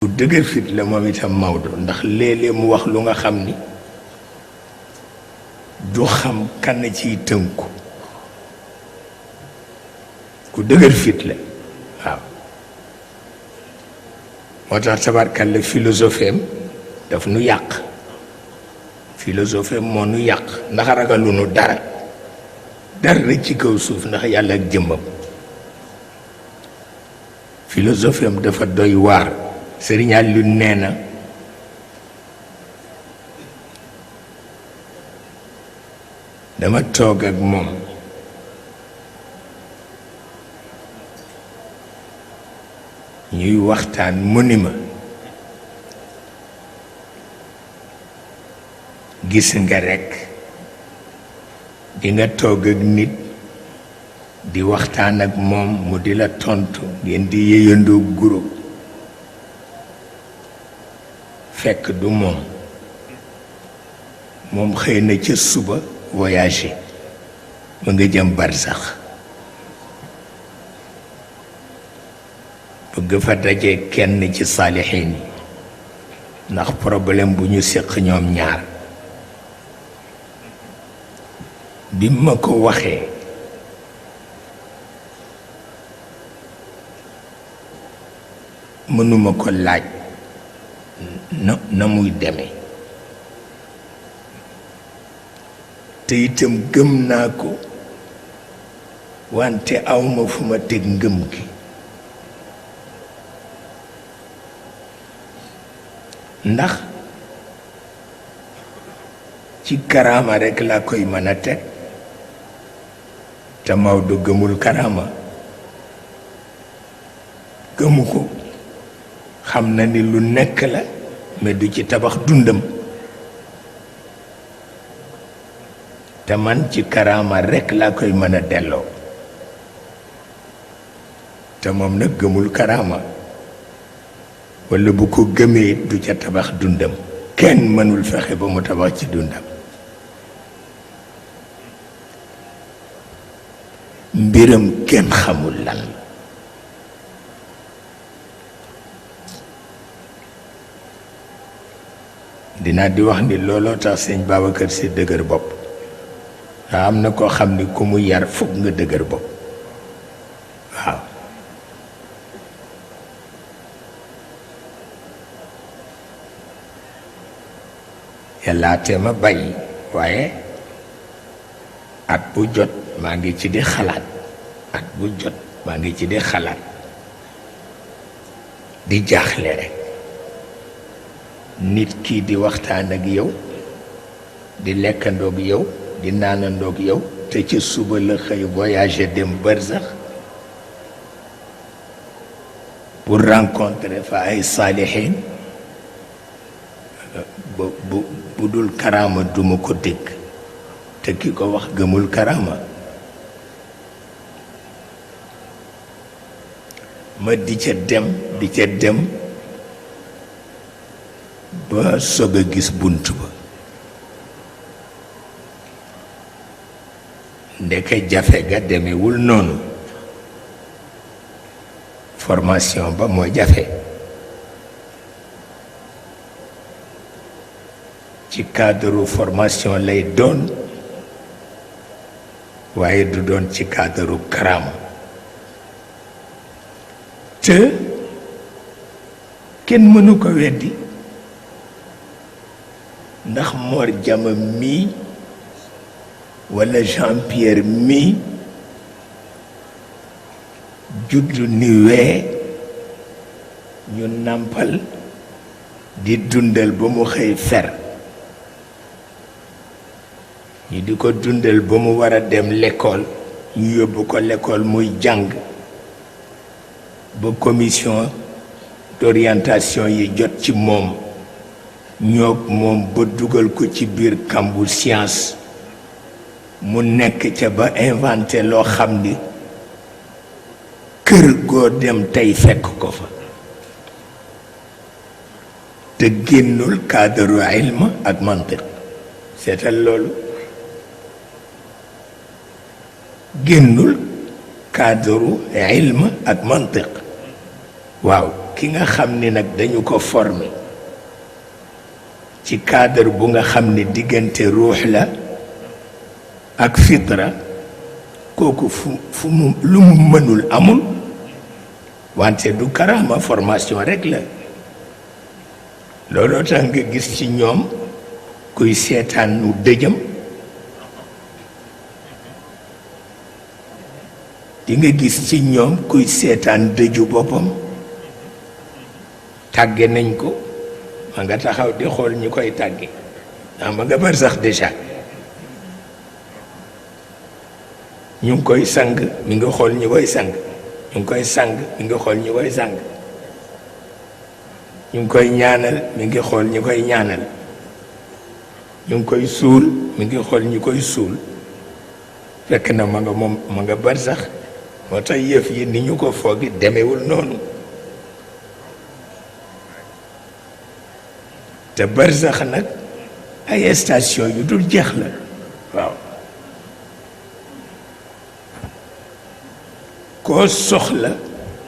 bu dëgër fit la moom itam Maodo ndax léeg-léeg mu wax lu nga xam ni du xam kan ciy tënku ku dëgër fit la waaw moo tax tabarkalla philosophie am daf nu yàq philosophie am moo nu yàq ndax ragalu nu dara ci kaw suuf ndax yàlla ak jëmmam philosophie am dafa doy waar Sëriñ Aliou nee na dama toog ak moom ñuy waxtaan mu ni ma gis nga rekk di nga toog ak nit di waxtaan ak moom mu di la tontu ngeen di yéyandoo guro fekk du moom xëy na ca suba voyager mu nga jëm barsax bëgg fa daje kenn ci saalixiin yi ndax problème bu ñu séq ñoom ñaar bi ma ko waxee mënuma ko laaj na muy demee te itam gëm naa ko wante awma fu ma teg ngëm gi ndax ci karaama rekk laa koy mën a teg te Maodo gëmul karaama gëmu ko xam na ni lu nekk la mais du ci tabax dundam te man ci karaama rekk laa koy mën a delloo te moom nag gëmul karaama walla bu ko gëmee du ca tabax dundam kenn mënul fexe ba mu tabax ci dundam mbiram kenn xamul lan la dinaa di wax ni looloo tax sëñ Babacar Si dëgër bopp waa am na koo xam ni ku mu yar fukk nga dëgër bopp waaw yàllaate ma bàyyi waaye at bu jot maa ngi ci di xalaat at bu jot maa ngi ci di xalaat di jaaxle rek nit kii di waxtaan ak yow di lekkandoog yow di naanandoog yow te ci suba la xëy voyager dem barsax pour rencontrer fa ay saalixiin bu dul karaama duma ko dégg te ki ko wax gëmul karaama ma di ca dem ba soog a gis bunt ba ndeke jafe ga demewul noonu formation ba moo jafe ci cadre formation lay doon waaye du doon ci cadre karaama te kenn mënu ko weddi ndax Mor Jama mii walla Jean Pierre mii juddu ni wee ñu nàmpal di dundal ba mu xëy fer ñu di ko dundal ba mu war a dem l'école ñu yóbbu ko l'école muy jàng ba commission d'orientation yi jot ci moom ñoog moom ba dugal ko ci biir kambu science mu nekk ca ba inventé loo xam ni kër goo dem tey fekk ko fa te génnul cadre ilm ak mantiq seetal loolu génnul cadre ilm ak mantiq waaw ki nga xam ni nag dañu ko formé ci cadre bu nga xam ni diggante ruux la ak fitra kooku fu mu lu mu mënul amul wante du karama formation rek la looloo tax nga gis ci ñoom kuy seetaan nu dëjëm di nga gis ci ñoom kuy seetaan dëju boppam tàgge nañ ko ma nga taxaw di xool ñi koy tàgge ma nga bar sax déjà ñu ngi koy sang mi nga xool ñi koy sang ñu ngi koy sang mi nga xool ñi koy sang ñu ngi koy ñaanal mi ngi xool ñi koy ñaanal ñu ngi koy suul mi ngi xool ñi koy suul fekk na ma nga bar sax moo tax yëf yi ni ñu ko foogi demewul noonu te bar sax nag ay station yu dul jeex la waaw koo soxla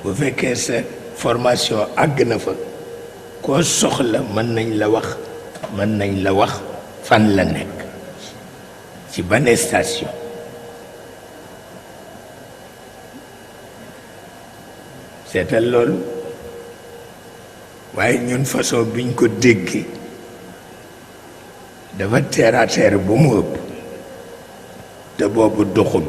bu fekkee sa formation àgg na fa koo soxla mën nañ la wax fan la nekk ci ban station seetal loolu waaye ñun façon biñ ko déggee dafa terre à terre bu mu ëpp te boobu doxul